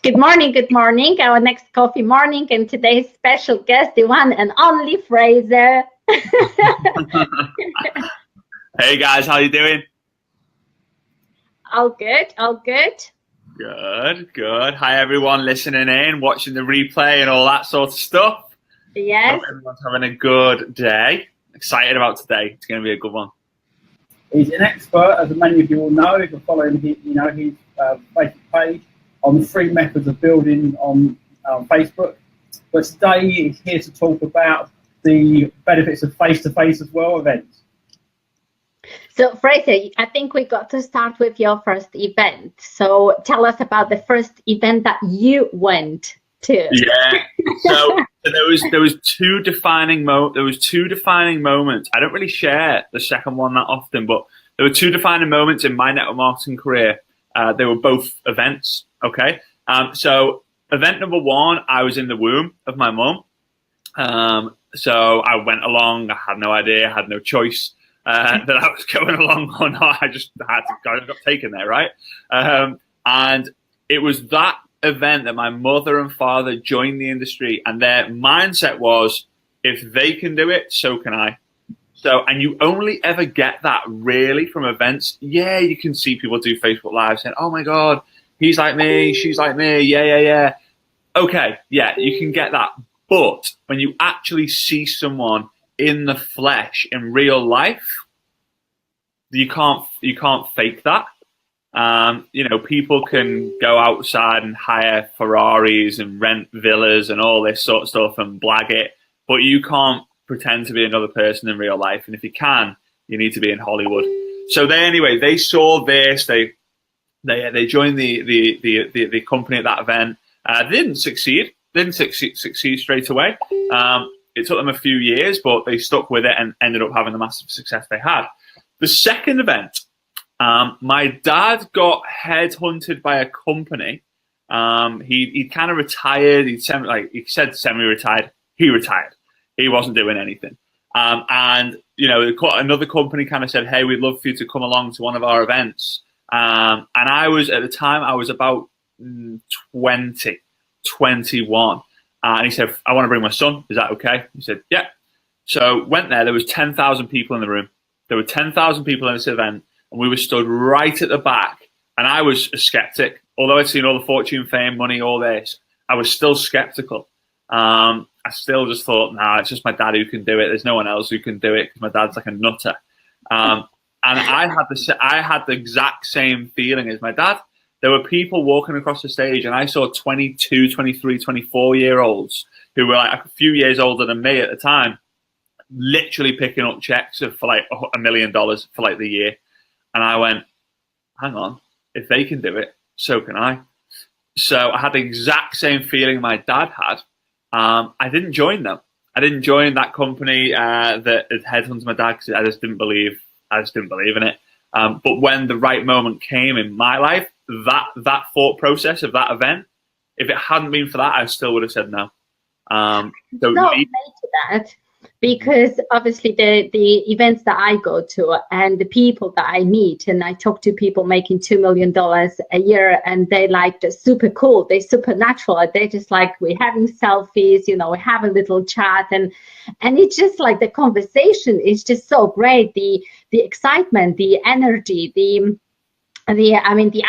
Good morning. Our next coffee morning, and today's special guest, the one and only Frazer. Hey guys, how you doing? All good, all good. Good. Hi everyone listening in, watching the replay and all that sort of stuff. Yes. Hope everyone's having a good day. Excited about today. It's going to be a good one. He's an expert, as many of you will know, if you're following his Facebook page on the 3 methods of building on Facebook. But today he's here to talk about the benefits of face-to-face as well events. So Frazer, I think we got to start with your first event. So tell us about the first event that you went to. Yeah. So there was two defining moments. I don't really share the second one that often, but there were 2 defining moments in my network marketing career. They were both events. Okay. So event number 1, I was in the womb of my mum. So I went along. I had no idea. I had no choice that I was going along or not. I got taken there, right? And it was that event that my mother and father joined the industry, and their mindset was, if they can do it, so can I. So, and you only ever get that really from events. Yeah, you can see people do Facebook Live saying, oh my God, he's like me, she's like me, yeah. Okay, yeah, you can get that. But when you actually see someone in the flesh, in real life, you can't fake that. People can go outside and hire Ferraris and rent villas and all this sort of stuff and blag it, but you can't pretend to be another person in real life. And if you can, you need to be in Hollywood. So they saw this. They joined the company at that event. They didn't succeed straight away. It took them a few years, but they stuck with it and ended up having the massive success they had. The second event, my dad got headhunted by a company. He kind of retired. He said semi-retired. He retired. He wasn't doing anything. And another company kind of said, hey, we'd love for you to come along to one of our events. And I was, at the time, I was about 20, 21. And he said, I want to bring my son. Is that okay? He said, yeah. So went there. There was 10,000 people in the room. There were 10,000 people in this event. And we were stood right at the back. And I was a skeptic. Although I'd seen all the fortune, fame, money, all this, I was still skeptical. I still just thought, nah, it's just my dad who can do it. There's no one else who can do it because my dad's like a nutter. And I had the exact same feeling as my dad. There were people walking across the stage, and I saw 22, 23, 24-year-olds who were like a few years older than me at the time, literally picking up checks for like $1 million for like the year. And I went, hang on, if they can do it, so can I. So I had the exact same feeling my dad had. I didn't join them. I didn't join that company that had headhunted my dad because I just didn't believe in it. But when the right moment came in my life, that thought process of that event, if it hadn't been for that, I still would have said no. That, because obviously the events that I go to and the people that I meet, and I talk to people making $2 million a year, and they like they're super cool, they're super natural, they just like, we're having selfies, we have a little chat, and it's just like the conversation is just so great, the excitement, the energy, the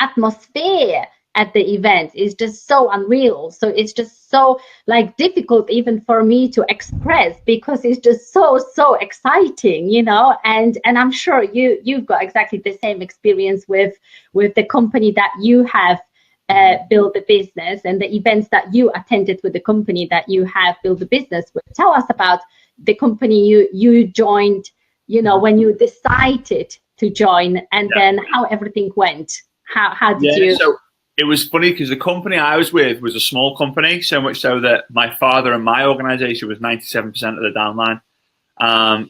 atmosphere at the event is just so unreal. So it's just so like difficult even for me to express, because it's just so exciting, and I'm sure you've got exactly the same experience with the company that you have built the business, and the events that you attended with the company that you have built the business with. Tell us about the company you joined, when you decided to join, and then how everything went. How did you? So it was funny because the company I was with was a small company, so much so that my father and my organization was 97% of the downline.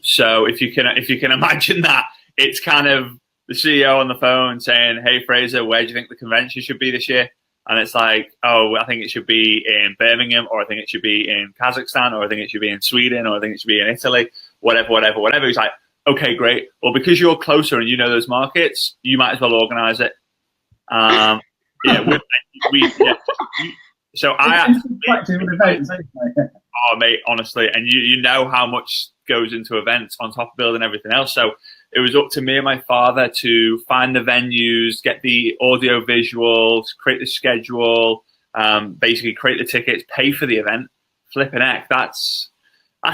So if you can imagine that, it's kind of the CEO on the phone saying, hey, Frazer, where do you think the convention should be this year? And it's like, oh, I think it should be in Birmingham, or I think it should be in Kazakhstan, or I think it should be in Sweden, or I think it should be in Italy, whatever. He's like, okay, great. Well, because you're closer and you know those markets, you might as well organize it. Yeah, yeah. So I actually, oh mate, honestly, and you know how much goes into events on top of building everything else. So it was up to me and my father to find the venues, get the audio visuals, create the schedule, basically create the tickets, pay for the event. Flipping heck, that's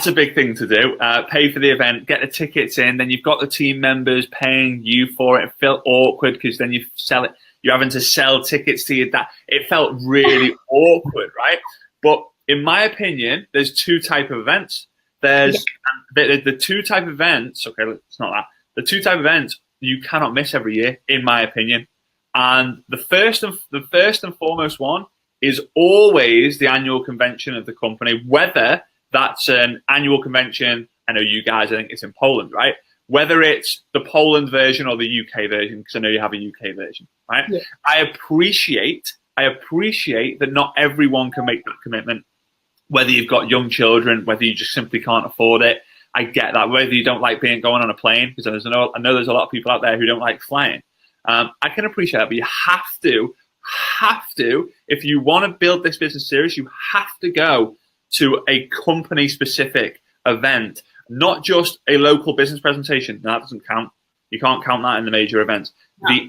a big thing to do. Pay for the event, get the tickets in, then you've got the team members paying you for it. It felt awkward because then you sell it. You're having to sell tickets to your dad. It felt really awkward, right? But in my opinion, there's two type of events. There's the two type of events. Okay, it's not that. The two type of events you cannot miss every year, in my opinion. And the first and foremost one is always the annual convention of the company, whether that's an annual convention. I know you guys, I think it's in Poland, right? Whether it's the Poland version or the UK version, because I know you have a UK version, right? Yeah. I appreciate that not everyone can make that commitment, whether you've got young children, whether you just simply can't afford it. I get that. Whether you don't like going on a plane, because I know there's a lot of people out there who don't like flying. I can appreciate that, but you have to, if you want to build this business serious, you have to go to a company-specific event, not just a local business presentation. No, that doesn't count. You can't count that in the major events. Yeah,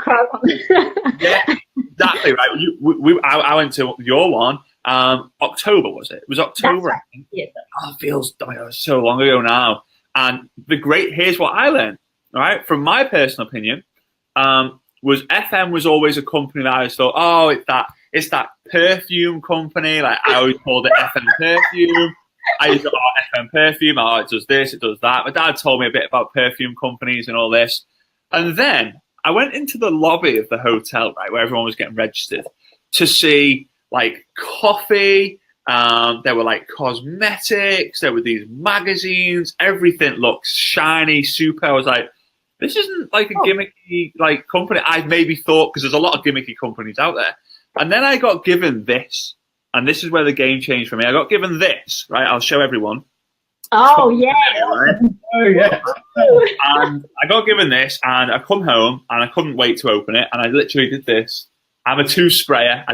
exactly right. I went to your one. October was it? It was October. Right. Yes. Oh, it feels so long ago now. And here's what I learned. All right, from my personal opinion, was FM was always a company that I always thought, oh, it's that perfume company. Like I always called it FM Perfume. I used to FM Perfume. Oh, it does this, it does that. My dad told me a bit about perfume companies and all this. And then I went into the lobby of the hotel, right, where everyone was getting registered, to see like coffee. There were like cosmetics. There were these magazines. Everything looked shiny, super. I was like, this isn't like a gimmicky like company. I maybe thought, because there's a lot of gimmicky companies out there. And then I got given this. And this is where the game changed for me. I got given this, right? I'll show everyone. Oh, yeah. Right? Oh, yeah. And I got given this, and I come home, and I couldn't wait to open it. And I literally did this. I'm a two-sprayer.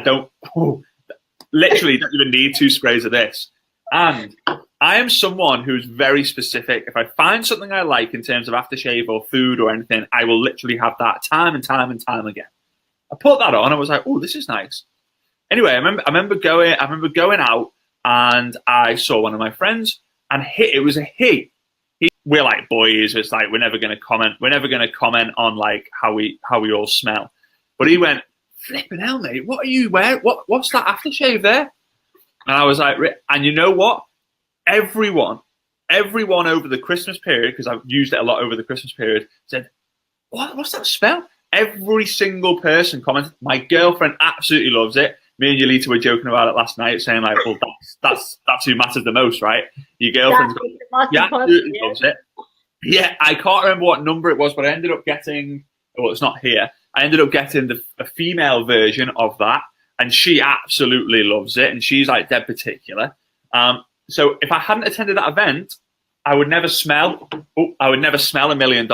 Literally don't even need 2 sprays of this. And I am someone who's very specific. If I find something I like in terms of aftershave or food or anything, I will literally have that time and time and time again. I put that on. I was like, oh, this is nice. Anyway, I remember going out, and I saw one of my friends, and it was a he. We're like boys. It's like we're never going to comment on like how we all smell. But he went, flipping hell, mate, what are you wearing? What's that aftershave there? And I was like, and you know what? Everyone over the Christmas period, because I've used it a lot over the Christmas period, said, what's that smell? Every single person commented. My girlfriend absolutely loves it. Me and Julita were joking about it last night, saying like, well, that's who matters the most, right? Your girlfriend's absolutely loves it. Yeah, I can't remember what number it was, but I ended up getting, well, it's not here. I ended up getting a female version of that, and she absolutely loves it, and she's like dead particular. So if I hadn't attended that event, I would never smell $1 million.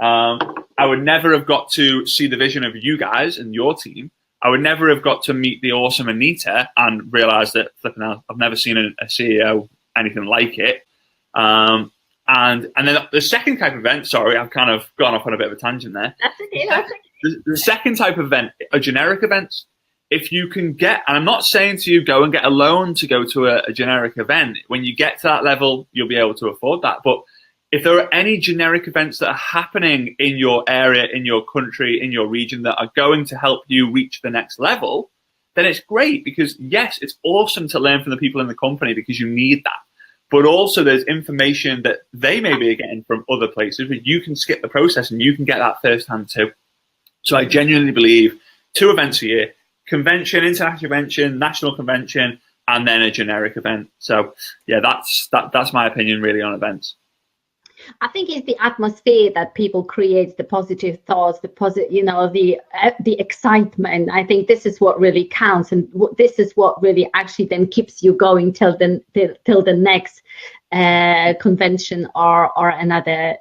I would never have got to see the vision of you guys and your team. I would never have got to meet the awesome Anita and realize that flipping out, I've never seen a CEO anything like it. And then the second type of event, sorry, I've kind of gone off on a bit of a tangent there. That's okay. The second type of event are generic events. If you can get, and I'm not saying to you go and get a loan to go to a generic event. When you get to that level, you'll be able to afford that. But if there are any generic events that are happening in your area, in your country, in your region that are going to help you reach the next level, then it's great, because yes, it's awesome to learn from the people in the company because you need that. But also there's information that they may be getting from other places, but you can skip the process and you can get that firsthand too. So I genuinely believe 2 events a year: convention, international convention, national convention, and then a generic event. So yeah, that's my opinion really on events. I think it's the atmosphere that people create, the positive thoughts, the excitement. I think this is what really counts, and this is what really actually then keeps you going till the next convention or another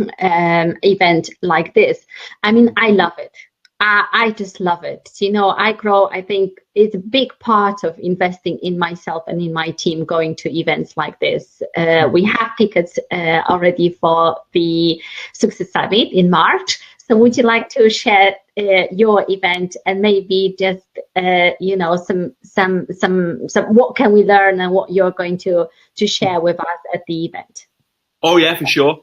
event like this. I mean, I love it. I just love it. You know, I think it's a big part of investing in myself and in my team going to events like this. We have tickets already for the Success Summit in March. So would you like to share your event and maybe just, you know, some what can we learn and what you're going to share with us at the event? Oh, yeah, for sure.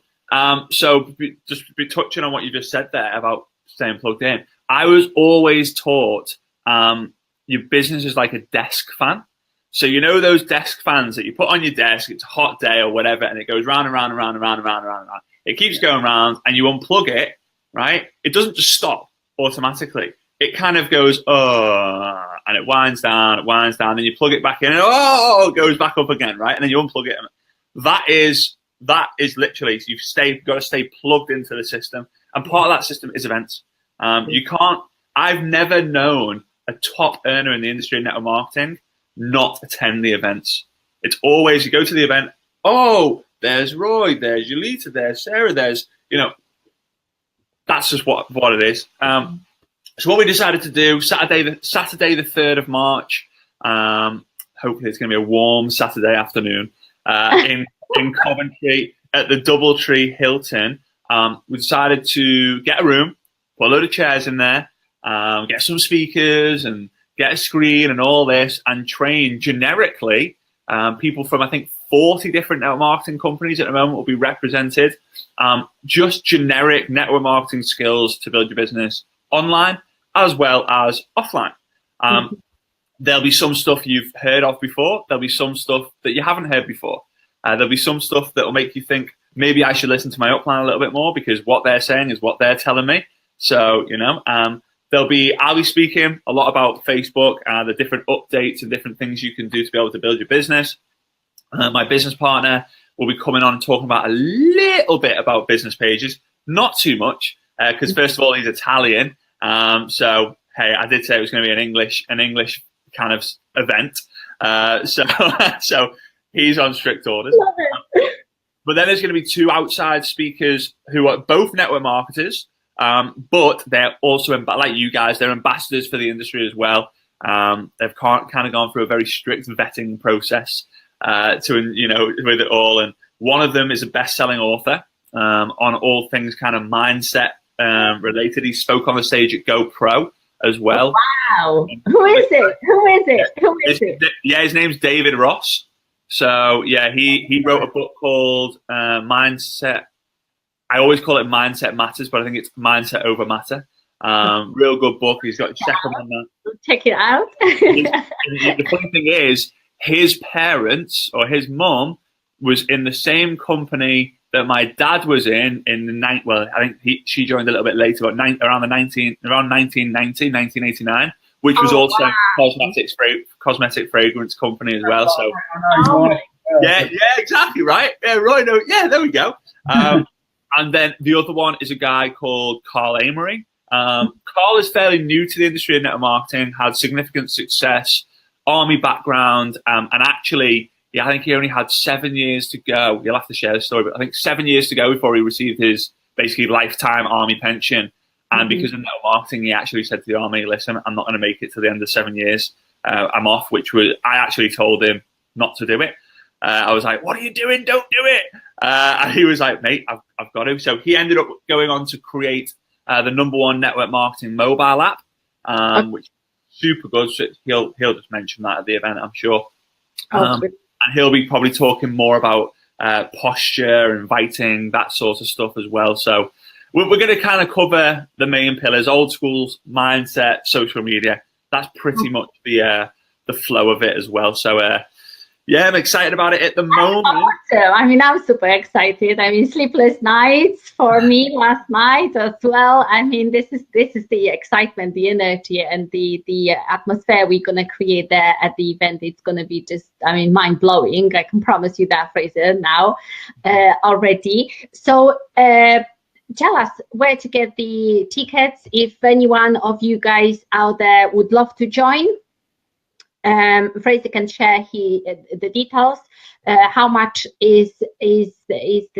So just touching on what you just said there about staying plugged in. I was always taught your business is like a desk fan. So you know those desk fans that you put on your desk, it's a hot day or whatever, and it goes round and round and round and round and round and round and round. It keeps going round and you unplug it, right? It doesn't just stop automatically. It kind of goes, oh, and it winds down, then you plug it back in, and oh, it goes back up again, right? And then you unplug it. That is literally, you've got to stay plugged into the system. And part of that system is events. You can't, I've never known a top earner in the industry of network marketing not attend the events. It's always, you go to the event, oh, there's Roy, there's Julita, there's Sarah, there's, you know, that's just what it is. So what we decided to do, Saturday the 3rd of March, hopefully it's going to be a warm Saturday afternoon, in Coventry at the Doubletree Hilton. We decided to get a room, put a load of chairs in there, get some speakers and get a screen and all this, and train generically people from, I think, 40 different network marketing companies at the moment will be represented. Just generic network marketing skills to build your business online as well as offline. There'll be some stuff you've heard of before. There'll be some stuff that you haven't heard before. There'll be some stuff that will make you think, maybe I should listen to my upline a little bit more because what they're saying is what they're telling me. So, you know, I'll be speaking a lot about Facebook, the different updates and different things you can do to be able to build your business. My business partner will be coming on and talking about a little bit about business pages, not too much, because first of all, he's Italian. So, hey, I did say it was going to be an English kind of event. So he's on strict orders. But then there's going to be 2 outside speakers who are both network marketers. But they're also, like you guys, they're ambassadors for the industry as well. They've kind of gone through a very strict vetting process to, you know, with it all. And one of them is a best-selling author on all things kind of mindset related. He spoke on the stage at GoPro as well. Wow. Who is it? Yeah, his name's David Ross. So, yeah, he wrote a book called Mindset. I always call it Mindset Matters, but I think it's Mindset Over Matter. Real good book. He's got a second one there. Check it out. The funny thing is, his parents or his mum was in the same company that my dad was in the night. Well, I think she joined a little bit later, but around 1989, which was also cosmetic fragrance company as well. So, yeah, exactly right. Yeah, Roy. No, yeah, there we go. And then the other one is a guy called Carl Amory. Carl is fairly new to the industry of network marketing, had significant success, army background, and actually, yeah, I think he only had 7 years to go. You'll have to share the story, but I think 7 years to go before he received his basically lifetime army pension. And because of network marketing, he actually said to the army, listen, I'm not going to make it to the end of 7 years. I'm off, which was, I actually told him not to do it. I was like, what are you doing? Don't do it. And he was like, mate, I've got to. So he ended up going on to create the #1 network marketing mobile app, which is super good. So he'll just mention that at the event, I'm sure. And he'll be probably talking more about posture, inviting, that sort of stuff as well. So we're going to kind of cover the main pillars: old school mindset, social media. That's pretty much the flow of it as well. So yeah, I'm excited about it at the moment. I mean, I'm super excited. I mean, sleepless nights for me last night as well. I mean, this is the excitement, the energy, and the atmosphere we're gonna create there at the event. It's gonna be just, I mean, mind blowing. I can promise you that, Frazer, now already. So tell us where to get the tickets if anyone of you guys out there would love to join. Frazer can share the details. How much is the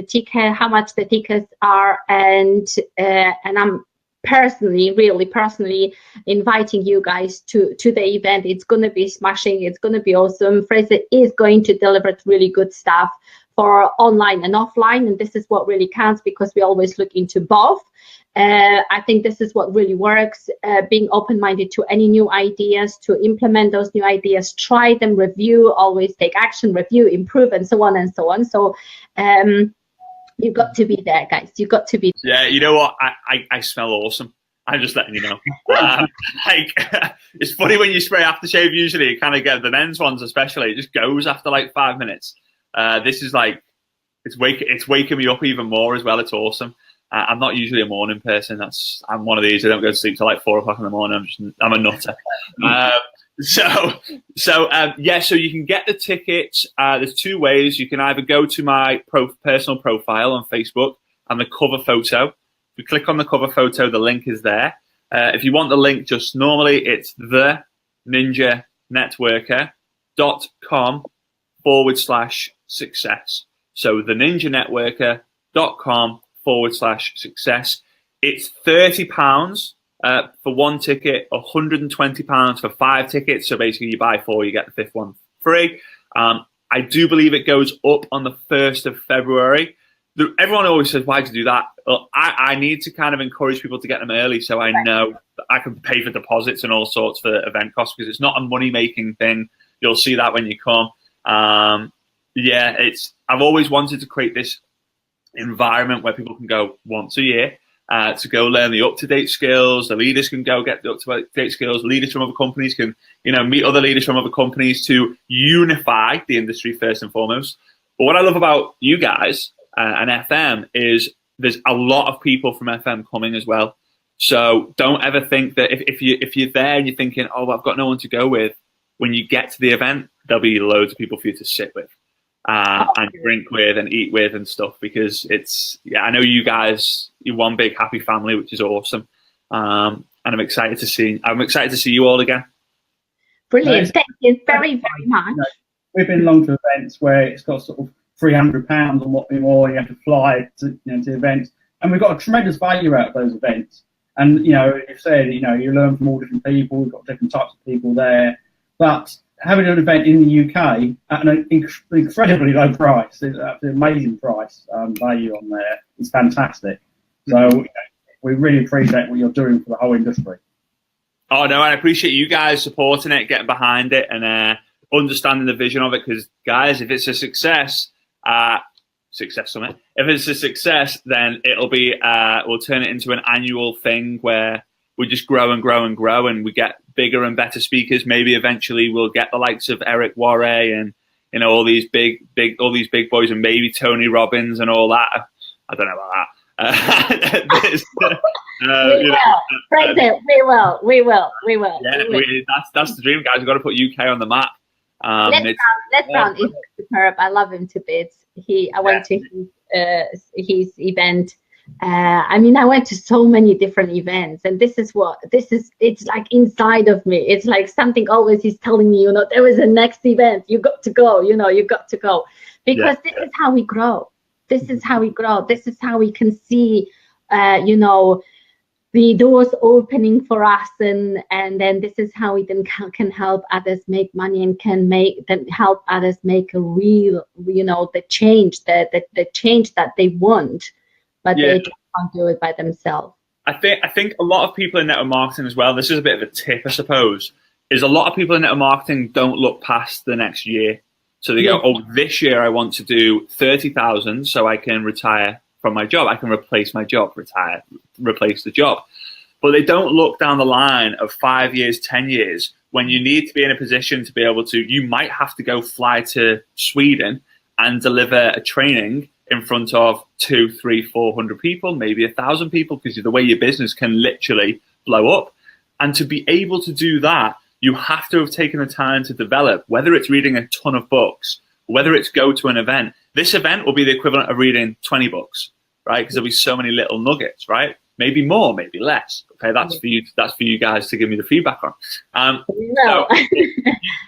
ticket? How much the tickets are? And I'm really personally inviting you guys to the event. It's going to be smashing. It's going to be awesome. Frazer is going to deliver really good stuff for online and offline, and this is what really counts, because we always look into both. I think this is what really works, being open-minded to any new ideas, to implement those new ideas, try them, review, always take action, review, improve, and so on and so on. So you've got to be there, guys. You've got to be there. Yeah, you know what? I smell awesome. I'm just letting you know. Like, it's funny when you spray aftershave, usually you kind of get the men's ones especially. It just goes after like 5 minutes. This is like, it's waking me up even more as well. It's awesome. I'm not usually a morning person. I'm one of these. I don't go to sleep till like 4 o'clock in the morning. I'm a nutter. So you can get the tickets. There's 2 ways. You can either go to my personal profile on Facebook and the cover photo. If you click on the cover photo, the link is there. If you want the link, just normally it's theninjanetworker.com/success. So theninjanetworker.com/success. It's £30 for 1 ticket, £120 for 5 tickets. So basically you buy 4, you get the 5th one free. I do believe it goes up on the 1st of February. Everyone always says, why'd you do that? Well, I need to kind of encourage people to get them early, so I know that I can pay for deposits and all sorts for event costs, because it's not a money-making thing. You'll see that when you come. I've always wanted to create this environment where people can go once a year to go learn the up-to-date skills. The leaders can go get the up-to-date skills. Leaders from other companies can, meet other leaders from other companies to unify the industry first and foremost. But what I love about you guys and FM is there's a lot of people from FM coming as well. So don't ever think that if you're there and you're thinking, oh, I've got no one to go with, when you get to the event, there'll be loads of people for you to sit with. And drink with and eat with and stuff, because I know you guys, you're one big happy family, which is awesome. And I'm excited to see you all again. Brilliant. Thank you very, very much. We've been along to events where it's got sort of £300 and what more, you have to fly to events, and we've got a tremendous value out of those events. And you've said you learn from all different people. We've got different types of people there, but having an event in the UK at an incredibly low price, it's an amazing price value on there. It's fantastic. So we really appreciate what you're doing for the whole industry. Oh no, I appreciate you guys supporting it, getting behind it, and understanding the vision of it. Because guys, if it's a success, Success Summit. If it's a success, then it'll be we'll turn it into an annual thing where we just grow and grow and grow, and we get bigger and better speakers. Maybe eventually we'll get the likes of Eric Warre and all these big boys, and maybe Tony Robbins and all that. I don't know about that. We will. Yeah, that's the dream, guys. We've got to put UK on the map. Les Brown is superb. I love him to bits. I went to his event. I went to so many different events, and it's like inside of me. It's like something always is telling me, there is a next event. You got to go, you got to go. Because this is how we grow. This is how we grow. This is how we can see, the doors opening for us, and then this is how we then can help others make money, and help others make a real, the change that they want, but they can't do it by themselves. I think a lot of people in network marketing as well, this is a bit of a tip, I suppose, is a lot of people in network marketing don't look past the next year. So they go, oh, this year I want to do 30,000 so I can retire from my job. I can replace my job, replace the job. But they don't look down the line of 5 years, 10 years, when you need to be in a position to be able to, you might have to go fly to Sweden and deliver a training in front of 200, 300, 400 people, maybe 1,000 people, because the way your business can literally blow up. And to be able to do that, you have to have taken the time to develop, whether it's reading a ton of books, whether it's go to an event. This event will be the equivalent of reading 20 books, right? Because there'll be so many little nuggets, right? Maybe more, maybe less. Okay, that's for you. That's for you guys to give me the feedback on. So you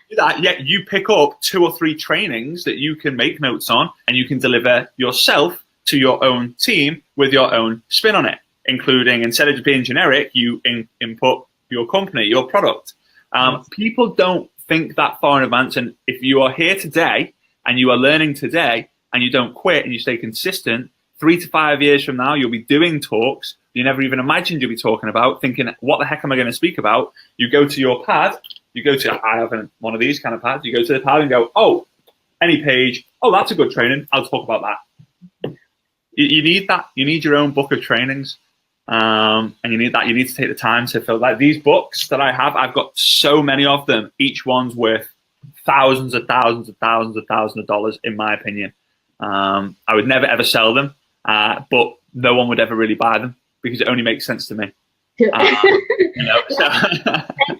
do that. Yeah, you pick up 2 or 3 trainings that you can make notes on, and you can deliver yourself to your own team with your own spin on it. including, instead of being generic, you input your company, your product. People don't think that far in advance. And if you are here today and you are learning today and you don't quit and you stay consistent, 3 to 5 years from now, you'll be doing talks you never even imagined you'll be talking about, thinking, what the heck am I going to speak about? You go to your pad, I have one of these kind of pads, you go to the pad and go, oh, any page, oh, that's a good training, I'll talk about that. You need that. You need your own book of trainings. And you need to take the time to fill that. These books that I have, I've got so many of them. Each one's worth thousands of dollars, in my opinion. I would never, ever sell them, but no one would ever really buy them because it only makes sense to me. Thank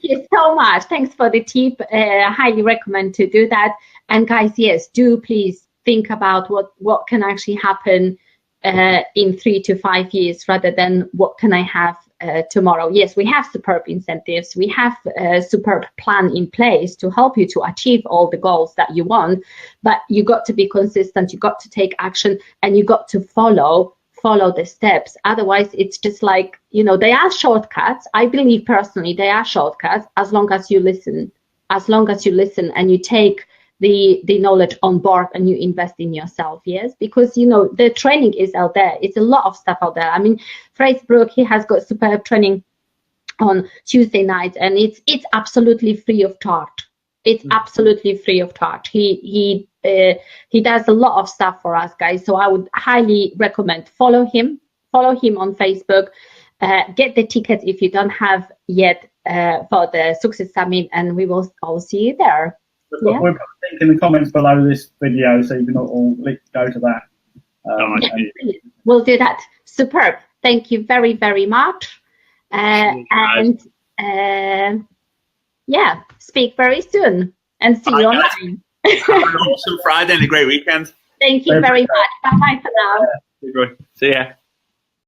you so much. Thanks for the tip. I highly recommend to do that. And guys, yes, do please think about what can actually happen in 3 to 5 years rather than what can I have tomorrow. Yes, we have superb incentives. We have a superb plan in place to help you to achieve all the goals that you want, but you got to be consistent. You got to take action and you got to follow the steps. Otherwise, it's just like, they are shortcuts. I believe personally they are shortcuts as long as you listen, and you take the knowledge on board and you invest in yourself. Yes, because the training is out there. It's a lot of stuff out there. I mean, Frazer Brookes, he has got superb training on Tuesday nights, and it's absolutely free of charge. It's absolutely free of charge. He does a lot of stuff for us, guys. So I would highly recommend follow him on Facebook. Get the ticket if you don't have yet for the Success Summit, and we will all see you there. We'll put a link in the comments below this video so you can all go to that. We'll do that. Superb. Thank you very, very much. And speak very soon and see you online. Have an awesome Friday and a great weekend. Thank you very much. Bye-bye for now. See ya.